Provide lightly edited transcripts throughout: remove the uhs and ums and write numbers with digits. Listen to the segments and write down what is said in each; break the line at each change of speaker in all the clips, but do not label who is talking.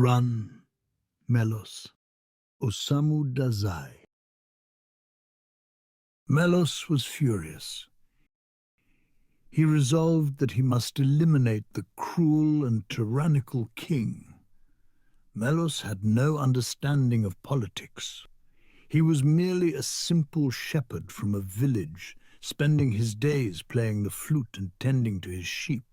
Run, Melos. Osamu Dazai. Melos was furious. He resolved that he must eliminate the cruel and tyrannical king. Melos had no understanding of politics. He was merely a simple shepherd from a village, spending his days playing the flute and tending to his sheep.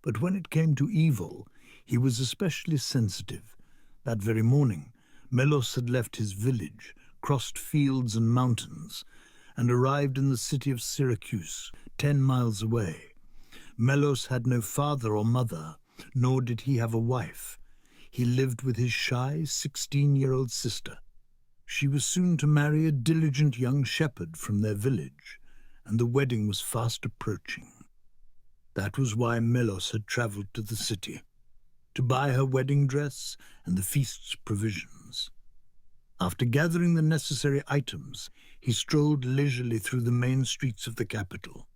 But when it came to evil, he was especially sensitive. That very morning, Melos had left his village, crossed fields and mountains, and arrived in the city of Syracuse, 10 miles away. Melos had no father or mother, nor did he have a wife. He lived with his shy 16-year-old sister. She was soon to marry a diligent young shepherd from their village, and the wedding was fast approaching. That was why Melos had travelled to the city, to buy her wedding dress and the feast's provisions. After gathering the necessary items, he strolled leisurely through the main streets of the capital.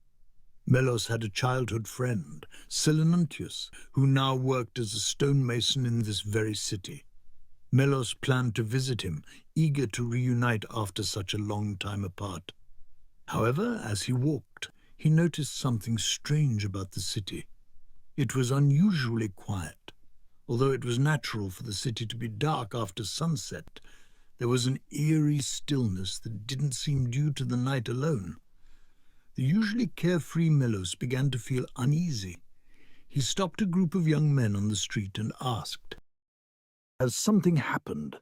Melos had a childhood friend, Silenuntius, who now worked as a stonemason in this very city. Melos planned to visit him, eager to reunite after such a long time apart. However, as he walked, he noticed something strange about the city. It was unusually quiet. Although it was natural for the city to be dark after sunset, there was an eerie stillness that didn't seem due to the night alone. The usually carefree Melos began to feel uneasy. He stopped a group of young men on the street and asked, "Has something happened?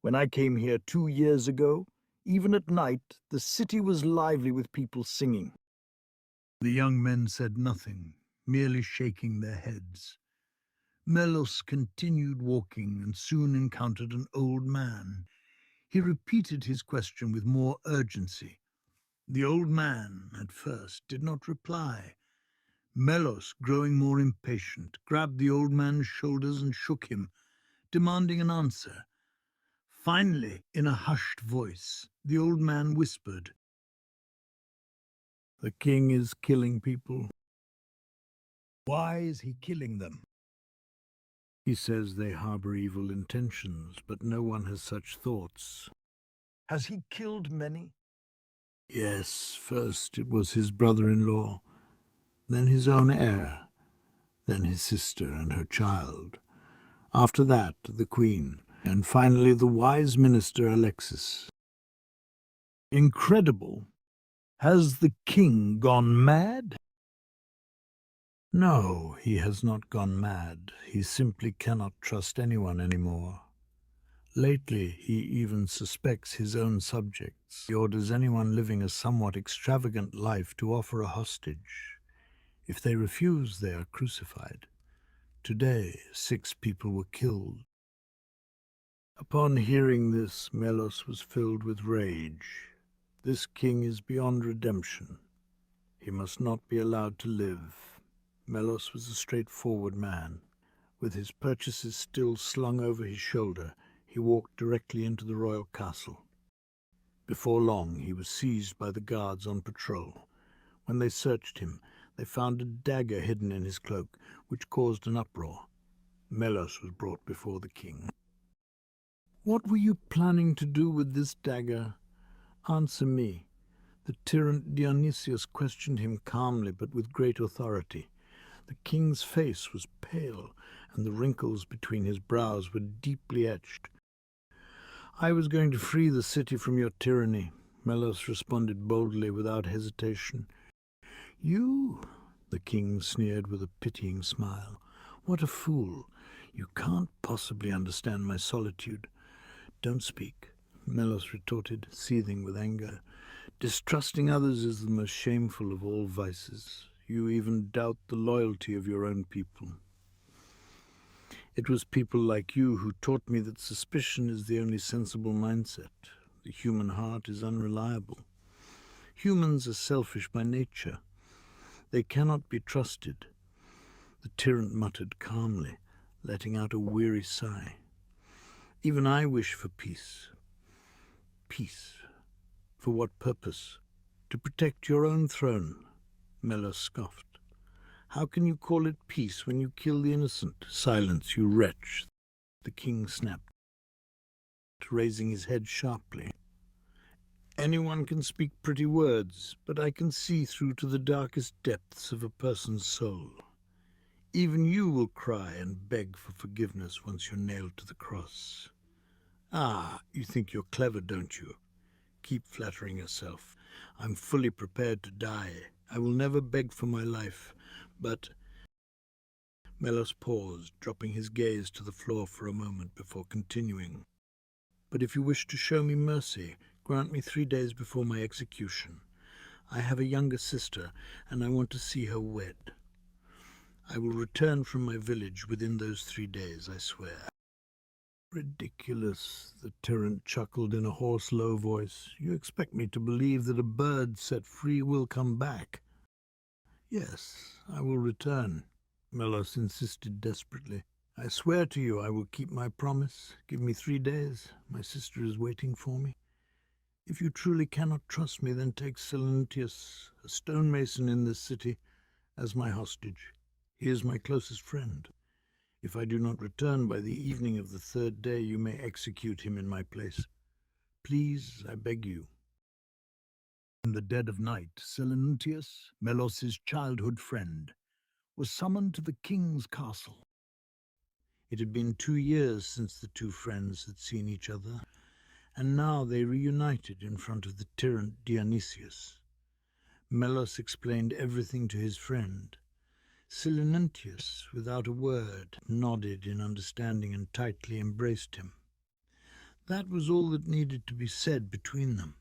When I came here 2 years ago, even at night, the city was lively with people singing." The young men said nothing, merely shaking their heads. Melos continued walking and soon encountered an old man. He repeated his question with more urgency. The old man, at first, did not reply. Melos, growing more impatient, grabbed the old man's shoulders and shook him, demanding an answer. Finally, in a hushed voice, the old man whispered, "The king is killing people." "Why is he killing them?" "He says they harbor evil intentions, but no one has such thoughts." "Has he killed many?" "Yes, first it was his brother-in-law, then his own heir, then his sister and her child. After that, the queen, and finally the wise minister Alexis." "Incredible! Has the king gone mad?" "No, he has not gone mad. He simply cannot trust anyone anymore. Lately, he even suspects his own subjects. He orders anyone living a somewhat extravagant life to offer a hostage. If they refuse, they are crucified. Today, 6 people were killed." Upon hearing this, Melos was filled with rage. This king is beyond redemption. He must not be allowed to live. Melos was a straightforward man. With his purchases still slung over his shoulder, he walked directly into the royal castle. Before long, he was seized by the guards on patrol. When they searched him, they found a dagger hidden in his cloak, which caused an uproar. Melos was brought before the king. "What were you planning to do with this dagger? Answer me." The tyrant Dionysius questioned him calmly but with great authority. The king's face was pale, and the wrinkles between his brows were deeply etched. "I was going to free the city from your tyranny," Melos responded boldly without hesitation. "You?" the king sneered with a pitying smile. "What a fool! You can't possibly understand my solitude." "Don't speak," Melos retorted, seething with anger. "Distrusting others is the most shameful of all vices. You even doubt the loyalty of your own people. It was people like you who taught me that suspicion is the only sensible mindset. The human heart is unreliable. Humans are selfish by nature. They cannot be trusted." The tyrant muttered calmly, letting out a weary sigh. "Even I wish for peace." "Peace? For what purpose? To protect your own throne?" Melos scoffed. "How can you call it peace when you kill the innocent?" "Silence, you wretch," the king snapped, raising his head sharply. Anyone can speak pretty words, but I can see through to the darkest depths of a person's soul. Even you will cry and beg for forgiveness once you're nailed to the cross. Ah, you think you're clever, don't you? Keep flattering yourself. I'm fully prepared to die. I will never beg for my life, but... Melos paused, dropping his gaze to the floor for a moment before continuing. But if you wish to show me mercy, grant me 3 days before my execution. I have a younger sister, and I want to see her wed. I will return from my village within those 3 days, I swear. Ridiculous, the tyrant chuckled in a hoarse, low voice. You expect me to believe that a bird set free will come back? Yes, I will return, Melos insisted desperately. I swear to you I will keep my promise. Give me 3 days. My sister is waiting for me. If you truly cannot trust me, then take Silentius, a stonemason in this city, as my hostage. He is my closest friend. If I do not return by the evening of the 3rd day, you may execute him in my place. Please, I beg you. In the dead of night, Silentius, Melos's childhood friend, was summoned to the king's castle. It had been 2 years since the two friends had seen each other, and now they reunited in front of the tyrant Dionysius. Melos explained everything to his friend. Silentius, without a word, nodded in understanding and tightly embraced him. That was all that needed to be said between them.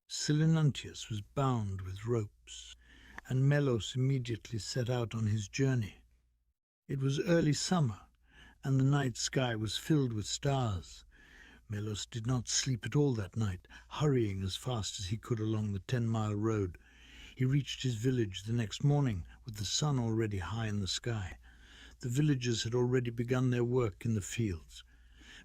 Silentius was bound with ropes, and Melos immediately set out on his journey. It was early summer, and the night sky was filled with stars. Melos did not sleep at all that night, hurrying as fast as he could along the 10-mile road. He reached his village the next morning with the sun already high in the sky. The villagers had already begun their work in the fields.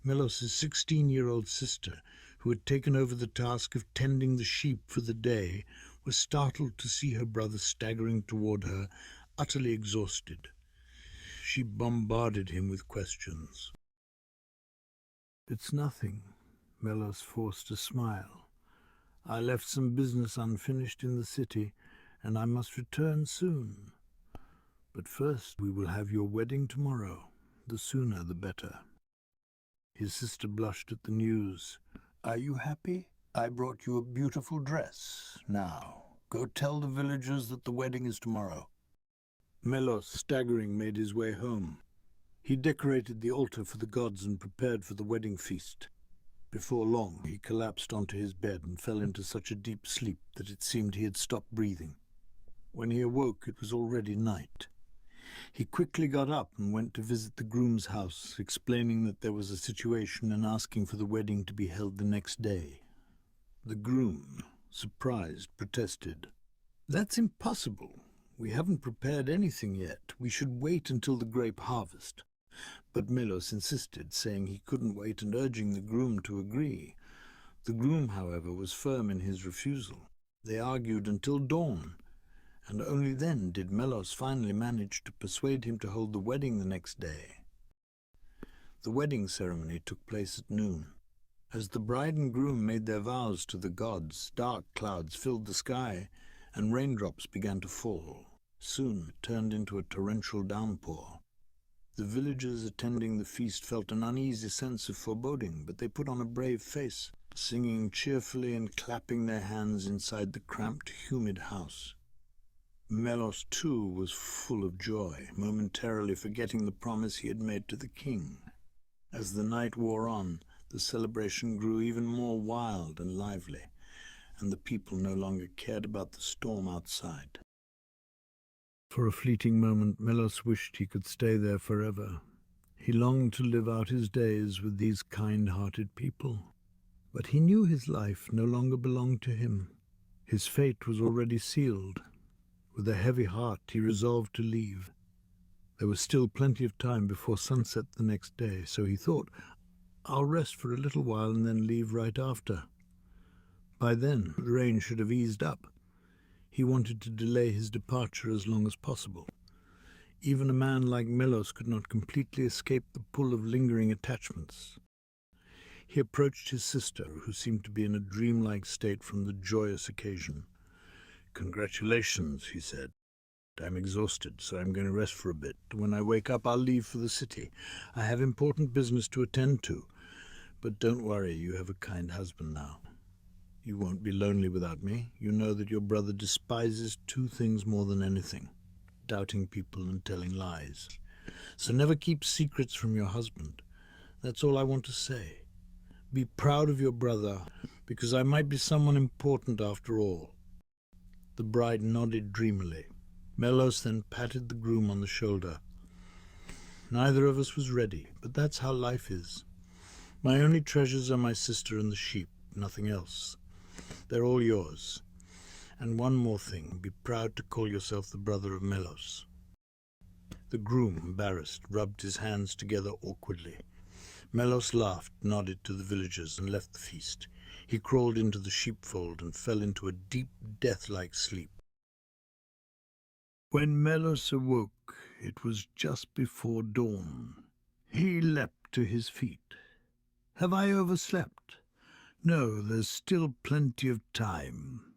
Melos's 16-year-old sister, who had taken over the task of tending the sheep for the day, was startled to see her brother staggering toward her, utterly exhausted. She bombarded him with questions. It's nothing, Melos forced a smile. I left some business unfinished in the city, and I must return soon. But first we will have your wedding tomorrow. The sooner the better. His sister blushed at the news. Are you happy? I brought you a beautiful dress. Now, go tell the villagers that the wedding is tomorrow. Melos, staggering, made his way home. He decorated the altar for the gods and prepared for the wedding feast. Before long, he collapsed onto his bed and fell into such a deep sleep that it seemed he had stopped breathing. When he awoke, it was already night. He quickly got up and went to visit the groom's house, explaining that there was a situation and asking for the wedding to be held the next day. The groom, surprised, protested. That's impossible. We haven't prepared anything yet. We should wait until the grape harvest. But Melos insisted, saying he couldn't wait and urging the groom to agree. The groom, however, was firm in his refusal. They argued until dawn, and only then did Melos finally manage to persuade him to hold the wedding the next day. The wedding ceremony took place at noon. As the bride and groom made their vows to the gods, dark clouds filled the sky, and raindrops began to fall. Soon it turned into a torrential downpour. The villagers attending the feast felt an uneasy sense of foreboding, but they put on a brave face, singing cheerfully and clapping their hands inside the cramped, humid house. Melos, too, was full of joy, momentarily forgetting the promise he had made to the king. As the night wore on, the celebration grew even more wild and lively, and the people no longer cared about the storm outside. For a fleeting moment, Melos wished he could stay there forever. He longed to live out his days with these kind-hearted people. But he knew his life no longer belonged to him. His fate was already sealed. With a heavy heart, he resolved to leave. There was still plenty of time before sunset the next day, so he thought, I'll rest for a little while and then leave right after. By then, the rain should have eased up. He wanted to delay his departure as long as possible. Even a man like Melos could not completely escape the pull of lingering attachments. He approached his sister, who seemed to be in a dreamlike state from the joyous occasion. "Congratulations," he said. "I'm exhausted, so I'm going to rest for a bit. When I wake up, I'll leave for the city. I have important business to attend to. But don't worry, you have a kind husband now. You won't be lonely without me. You know that your brother despises two things more than anything: doubting people and telling lies. So never keep secrets from your husband. That's all I want to say. Be proud of your brother, because I might be someone important after all." The bride nodded dreamily. Melos then patted the groom on the shoulder. "Neither of us was ready, but that's how life is. My only treasures are my sister and the sheep, nothing else. They're all yours. And one more thing, be proud to call yourself the brother of Melos." The groom, embarrassed, rubbed his hands together awkwardly. Melos laughed, nodded to the villagers, and left the feast. He crawled into the sheepfold and fell into a deep, death-like sleep. When Melos awoke, it was just before dawn. He leapt to his feet. "Have I overslept? No, there's still plenty of time,"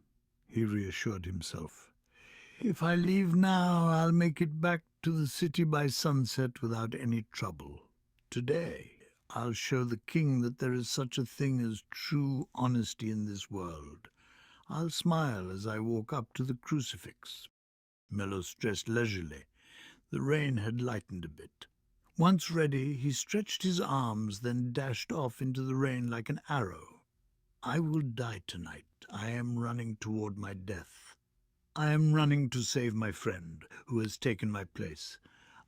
he reassured himself. "If I leave now, I'll make it back to the city by sunset without any trouble. Today, I'll show the king that there is such a thing as true honesty in this world. I'll smile as I walk up to the crucifix." Melos dressed leisurely. The rain had lightened a bit. Once ready, he stretched his arms, then dashed off into the rain like an arrow. "I will die tonight. I am running toward my death. I am running to save my friend, who has taken my place.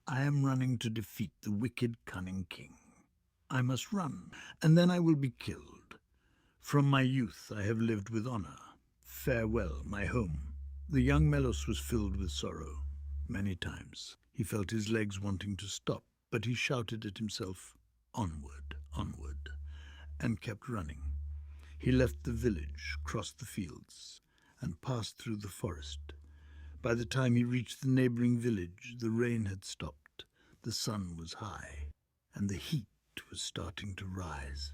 I am running to defeat the wicked, cunning king. I must run, and then I will be killed. From my youth I have lived with honor. Farewell, my home." The young Melos was filled with sorrow. Many times he felt his legs wanting to stop, but he shouted at himself, "Onward, onward," and kept running. He left the village, crossed the fields, and passed through the forest. By the time he reached the neighboring village, the rain had stopped, the sun was high, and the heat was starting to rise.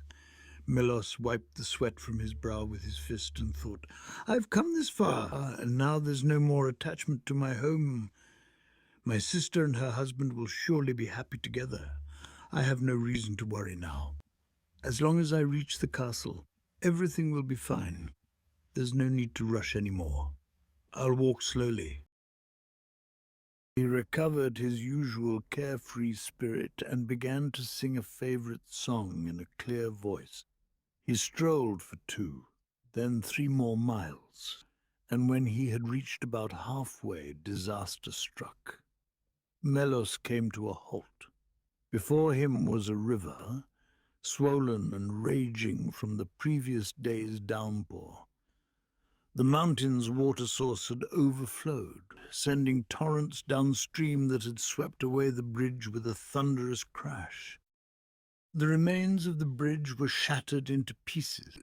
Melos wiped the sweat from his brow with his fist and thought, "I've come this far, and now there's no more attachment to my home. My sister and her husband will surely be happy together. I have no reason to worry now. As long as I reach the castle, everything will be fine. There's no need to rush any more. I'll walk slowly." He recovered his usual carefree spirit and began to sing a favorite song in a clear voice. He strolled for 2, then 3 more miles, and when he had reached about halfway, disaster struck. Melos came to a halt. Before him was a river, swollen and raging from the previous day's downpour. The mountain's water source had overflowed, sending torrents downstream that had swept away the bridge with a thunderous crash. The remains of the bridge were shattered into pieces,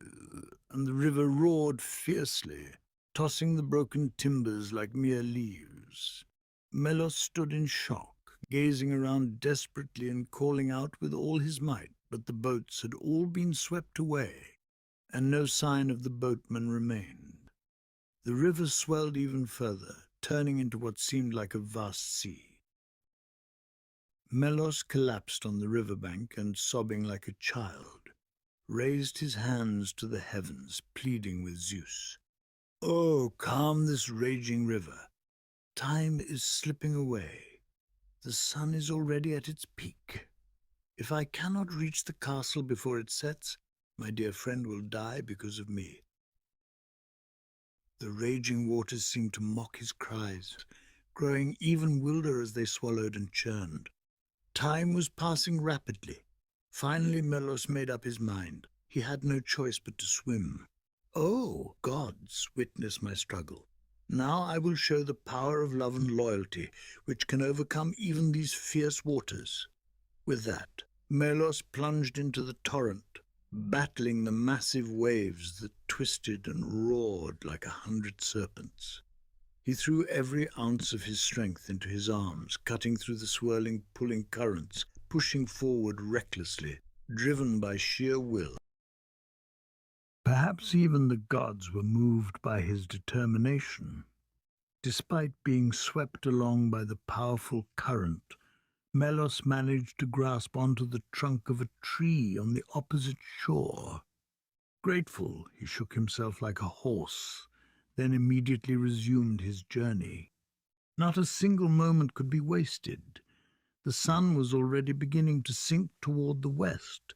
and the river roared fiercely, tossing the broken timbers like mere leaves. Melos stood in shock, gazing around desperately and calling out with all his might, but the boats had all been swept away, and no sign of the boatman remained. The river swelled even further, turning into what seemed like a vast sea. Melos collapsed on the riverbank and, sobbing like a child, raised his hands to the heavens, pleading with Zeus. "Oh, calm this raging river. Time is slipping away. The sun is already at its peak. If I cannot reach the castle before it sets, my dear friend will die because of me." The raging waters seemed to mock his cries, growing even wilder as they swallowed and churned. Time was passing rapidly. Finally, Melos made up his mind. He had no choice but to swim. "Oh, gods, witness my struggle. Now I will show the power of love and loyalty, which can overcome even these fierce waters." With that, Melos plunged into the torrent, battling the massive waves that twisted and roared like 100 serpents. He threw every ounce of his strength into his arms, cutting through the swirling, pulling currents, pushing forward recklessly, driven by sheer will. Perhaps even the gods were moved by his determination. Despite being swept along by the powerful current, Melos managed to grasp onto the trunk of a tree on the opposite shore. Grateful, he shook himself like a horse, then immediately resumed his journey. Not a single moment could be wasted. The sun was already beginning to sink toward the west.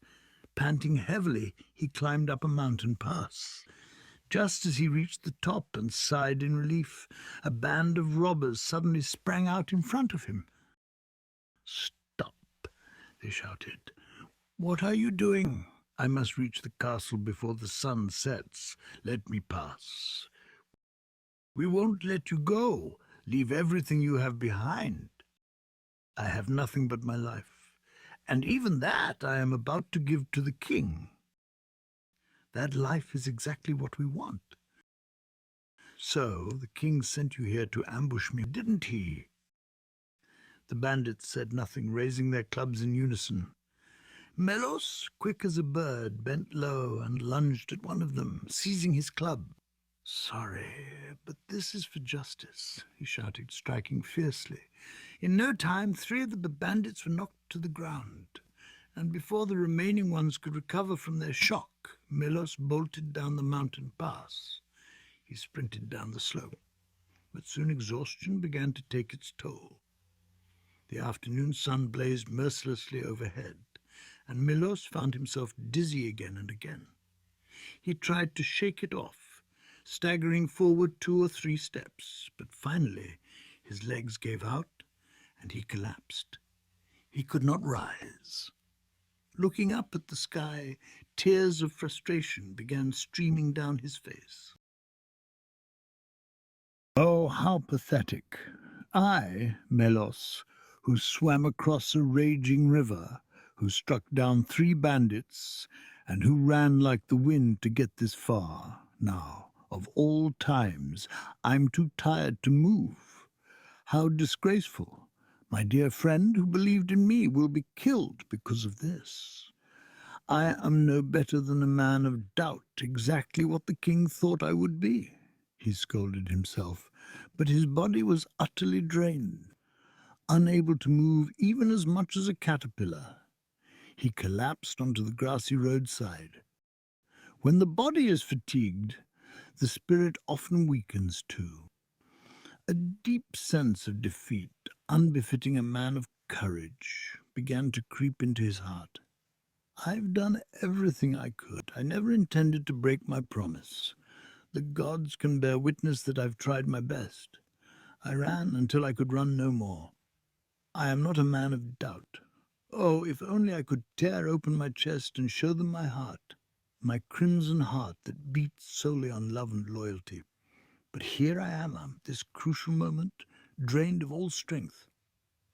Panting heavily, he climbed up a mountain pass. Just as he reached the top and sighed in relief, a band of robbers suddenly sprang out in front of him. "Stop!" they shouted. "What are you doing? I must reach the castle before the sun sets. Let me pass." "We won't let you go. Leave everything you have behind." "I have nothing but my life, and even that I am about to give to the king." "That life is exactly what we want." "So the king sent you here to ambush me, didn't he?" The bandits said nothing, raising their clubs in unison. Melos, quick as a bird, bent low and lunged at one of them, seizing his club. "Sorry, but this is for justice," he shouted, striking fiercely. In no time, 3 of the bandits were knocked to the ground, and before the remaining ones could recover from their shock, Melos bolted down the mountain pass. He sprinted down the slope, but soon exhaustion began to take its toll. The afternoon sun blazed mercilessly overhead, and Melos found himself dizzy again and again. He tried to shake it off, staggering forward 2 or 3 steps, but finally his legs gave out and he collapsed. He could not rise. Looking up at the sky, tears of frustration began streaming down his face. Oh, how pathetic! I, Melos, who swam across a raging river, who struck down 3 bandits, and who ran like the wind to get this far. Now, of all times, I'm too tired to move. How disgraceful! My dear friend who believed in me will be killed because of this. I am no better than a man of doubt, exactly what the king thought I would be. He scolded himself, but his body was utterly drained, unable to move even as much as a caterpillar. He collapsed onto the grassy roadside. When the body is fatigued, the spirit often weakens too. A deep sense of defeat, unbefitting a man of courage, began to creep into his heart. I've done everything I could. I never intended to break my promise. The gods can bear witness that I've tried my best. I ran until I could run no more. I am not a man of doubt. Oh, if only I could tear open my chest and show them my crimson heart that beats solely on love and loyalty. But here I am, at this crucial moment, drained of all strength.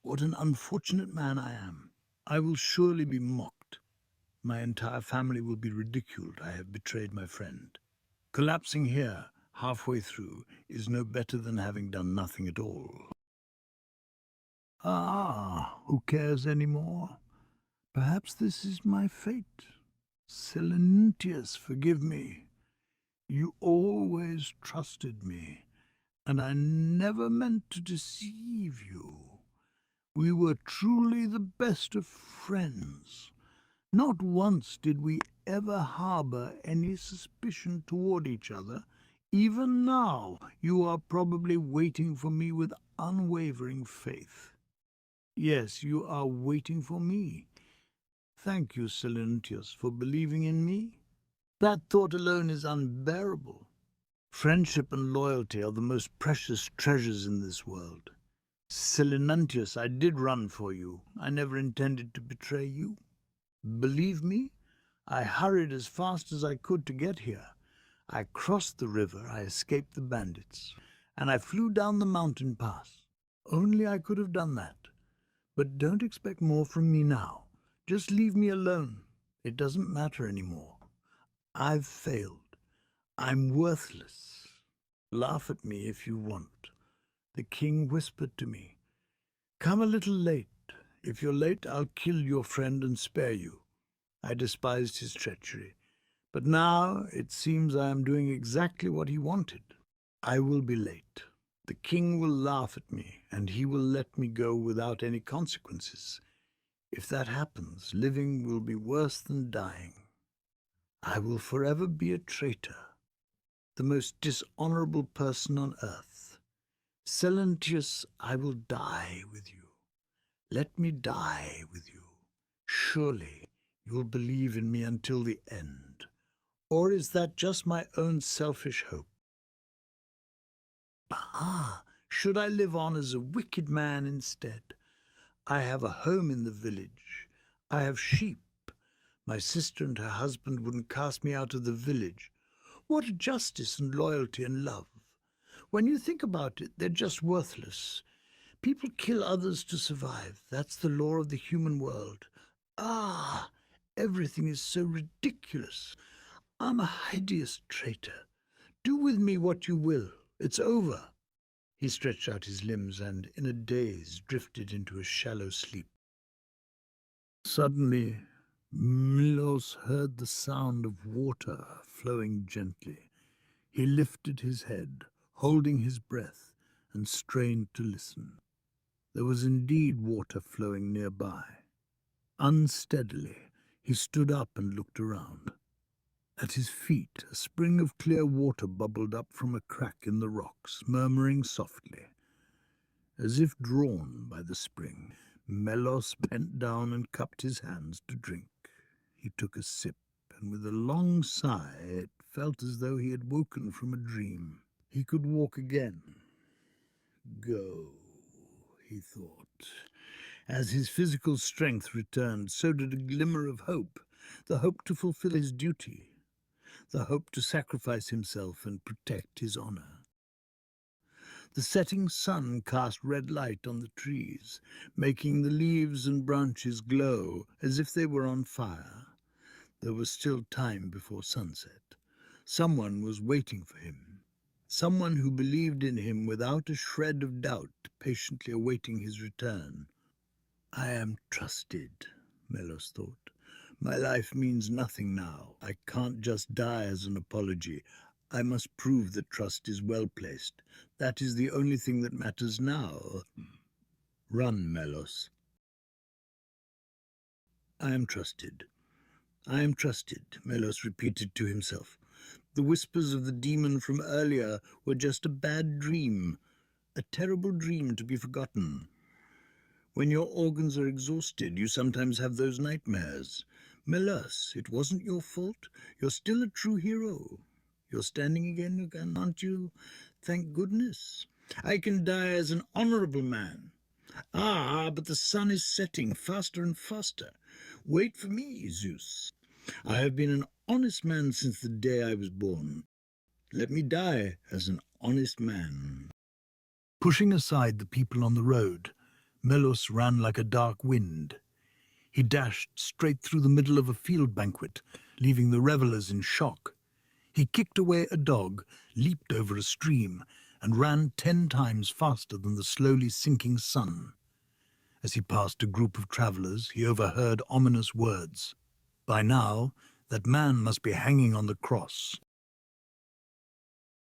What an unfortunate man I am. I will surely be mocked. My entire family will be ridiculed. I have betrayed my friend. Collapsing here, halfway through, is no better than having done nothing at all. Ah, who cares any more? Perhaps this is my fate. Silentius, forgive me. You always trusted me, and I never meant to deceive you. We were truly the best of friends. Not once did we ever harbor any suspicion toward each other. Even now, you are probably waiting for me with unwavering faith. Yes, you are waiting for me. Thank you, Silentius, for believing in me. That thought alone is unbearable. Friendship and loyalty are the most precious treasures in this world. Silentius, I did run for you. I never intended to betray you. Believe me, I hurried as fast as I could to get here. I crossed the river, I escaped the bandits, and I flew down the mountain pass. Only I could have done that. But don't expect more from me now. Just leave me alone. It doesn't matter anymore. I've failed. I'm worthless. Laugh at me if you want. The king whispered to me, "Come a little late. If you're late, I'll kill your friend and spare you." I despised his treachery, but now it seems I am doing exactly what he wanted. I will be late. The king will laugh at me, and he will let me go without any consequences. If that happens, living will be worse than dying. I will forever be a traitor, the most dishonorable person on earth. Silentius, I will die with you. Let me die with you. Surely you will believe in me until the end. Or is that just my own selfish hope? Should I live on as a wicked man instead? I have a home in the village. I have sheep. My sister and her husband wouldn't cast me out of the village. What justice and loyalty and love? When you think about it, they're just worthless. People kill others to survive. That's the law of the human world. Ah, everything is so ridiculous. I'm a hideous traitor. Do with me what you will. It's over." He stretched out his limbs and, in a daze, drifted into a shallow sleep. Suddenly, Melos heard the sound of water flowing gently. He lifted his head, holding his breath, and strained to listen. There was indeed water flowing nearby. Unsteadily, he stood up and looked around. At his feet, a spring of clear water bubbled up from a crack in the rocks, murmuring softly. As if drawn by the spring, Melos bent down and cupped his hands to drink. He took a sip, and with a long sigh, it felt as though he had woken from a dream. He could walk again. Go, he thought. As his physical strength returned, so did a glimmer of hope, the hope to fulfill his duty, the hope to sacrifice himself and protect his honor. The setting sun cast red light on the trees, making the leaves and branches glow as if they were on fire. There was still time before sunset. Someone was waiting for him. Someone who believed in him without a shred of doubt, patiently awaiting his return. I am trusted, Melos thought. My life means nothing now. I can't just die as an apology. I must prove that trust is well placed. That is the only thing that matters now. Run, Melos. I am trusted. I am trusted, Melos repeated to himself. The whispers of the demon from earlier were just a bad dream, a terrible dream to be forgotten. When your organs are exhausted, you sometimes have those nightmares. Melos, it wasn't your fault. You're still a true hero. You're standing again, aren't you? Thank goodness. I can die as an honorable man. Ah, but the sun is setting faster and faster. Wait for me, Zeus. I have been an honest man since the day I was born. Let me die as an honest man. Pushing aside the people on the road, Melos ran like a dark wind. He dashed straight through the middle of a field banquet, leaving the revelers in shock. He kicked away a dog, leaped over a stream, and ran 10 times faster than the slowly sinking sun. As he passed a group of travellers, he overheard ominous words. By now, that man must be hanging on the cross.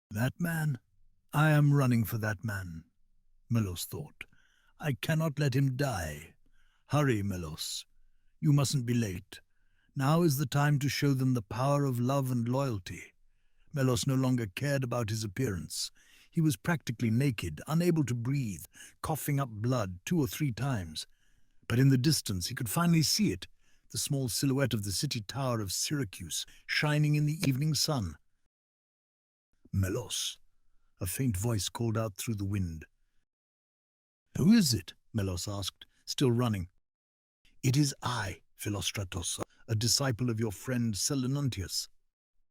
That man? I am running for that man, Melos thought. I cannot let him die. Hurry, Melos. You mustn't be late. Now is the time to show them the power of love and loyalty. Melos no longer cared about his appearance. He was practically naked, unable to breathe, coughing up blood 2 or 3 times. But in the distance he could finally see it, the small silhouette of the city tower of Syracuse, shining in the evening sun. Melos, a faint voice called out through the wind. Who is it? Melos asked, still running. It is I, Philostratos, a disciple of your friend Selenuntius.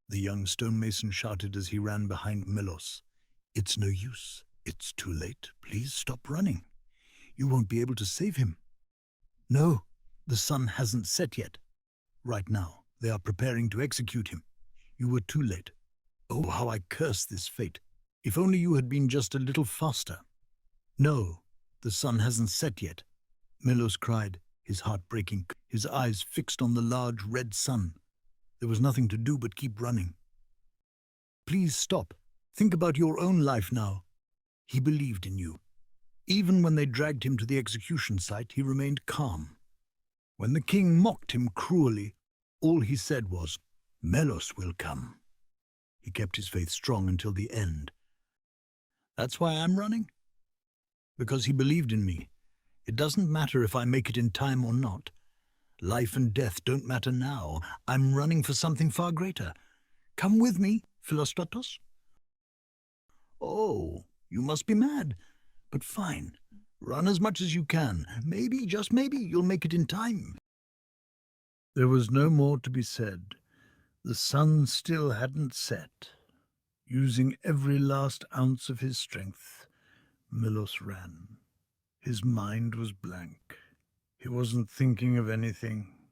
The young stonemason shouted as he ran behind Melos. It's no use. It's too late. Please stop running. You won't be able to save him. No, the sun hasn't set yet. Right now, they are preparing to execute him. You were too late. Oh, how I curse this fate. If only you had been just a little faster. No, the sun hasn't set yet, Melos cried, his heart breaking, his eyes fixed on the large red sun. There was nothing to do but keep running. Please stop. Think about your own life now. He believed in you. Even when they dragged him to the execution site, he remained calm. When the king mocked him cruelly, all he said was, "Melos will come." He kept his faith strong until the end. That's why I'm running. Because he believed in me. It doesn't matter if I make it in time or not. Life and death don't matter now. I'm running for something far greater. Come with me, Philostratos. Oh, you must be mad. But fine. Run as much as you can. Maybe, just maybe, you'll make it in time. There was no more to be said. The sun still hadn't set. Using every last ounce of his strength, Melos ran. His mind was blank. He wasn't thinking of anything.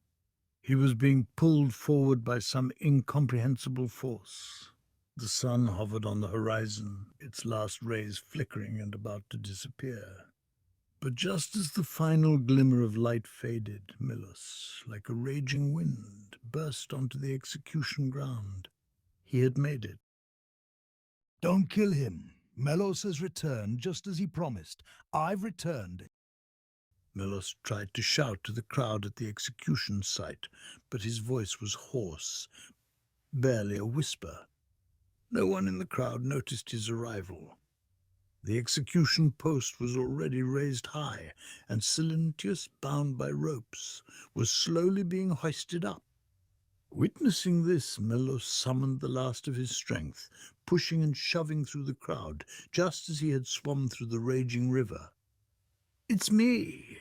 He was being pulled forward by some incomprehensible force. The sun hovered on the horizon, its last rays flickering and about to disappear. But just as the final glimmer of light faded, Melos, like a raging wind, burst onto the execution ground. He had made it. "Don't kill him. Melos has returned just as he promised. I've returned." Melos tried to shout to the crowd at the execution site, but his voice was hoarse, barely a whisper. No one in the crowd noticed his arrival. The execution post was already raised high, and Silentius, bound by ropes, was slowly being hoisted up. Witnessing this, Melos summoned the last of his strength, pushing and shoving through the crowd, just as he had swum through the raging river. "It's me,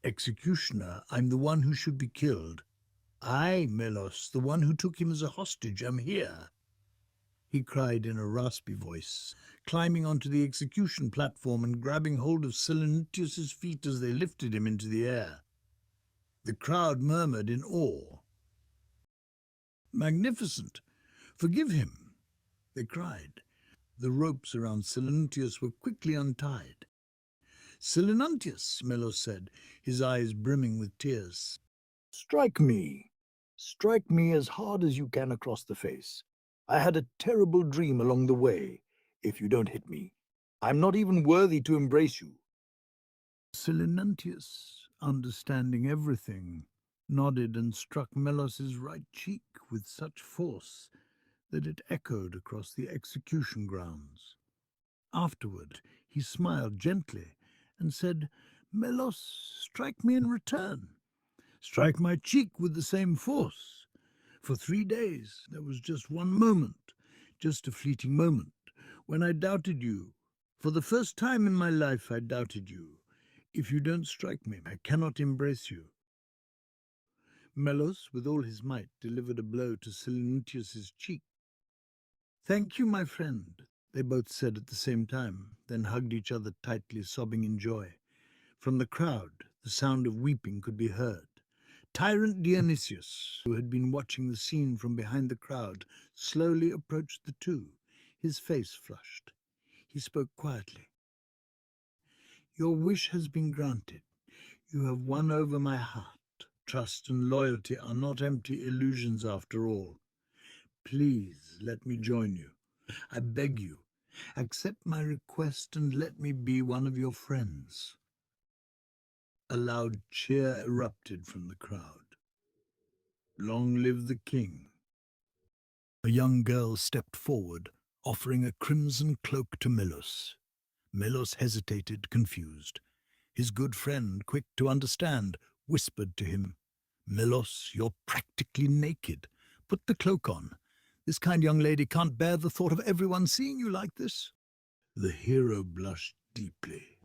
executioner. I'm the one who should be killed. I, Melos, the one who took him as a hostage, am here," he cried in a raspy voice, climbing onto the execution platform and grabbing hold of Silentius's feet as they lifted him into the air. The crowd murmured in awe. "Magnificent! Forgive him!" they cried. The ropes around Silentius were quickly untied. "Silentius," Melos said, his eyes brimming with tears. "Strike me. Strike me as hard as you can across the face. I had a terrible dream along the way. If you don't hit me, I'm not even worthy to embrace you." Silentius, understanding everything, nodded and struck Melos's right cheek with such force that it echoed across the execution grounds. Afterward, he smiled gently and said, "Melos, strike me in return. Strike my cheek with the same force. For 3 days, there was just one moment, just a fleeting moment, when I doubted you. For the first time in my life, I doubted you. If you don't strike me, I cannot embrace you." Melos, with all his might, delivered a blow to Silentius's cheek. "Thank you, my friend," they both said at the same time, then hugged each other tightly, sobbing in joy. From the crowd, the sound of weeping could be heard. Tyrant Dionysius, who had been watching the scene from behind the crowd, slowly approached the two, his face flushed. He spoke quietly. "Your wish has been granted. You have won over my heart. Trust and loyalty are not empty illusions after all. Please let me join you. I beg you, accept my request and let me be one of your friends." A loud cheer erupted from the crowd. "Long live the king." A young girl stepped forward, offering a crimson cloak to Melos. Melos hesitated, confused. His good friend, quick to understand, whispered to him, "Melos, you're practically naked. Put the cloak on. This kind young lady can't bear the thought of everyone seeing you like this." The hero blushed deeply.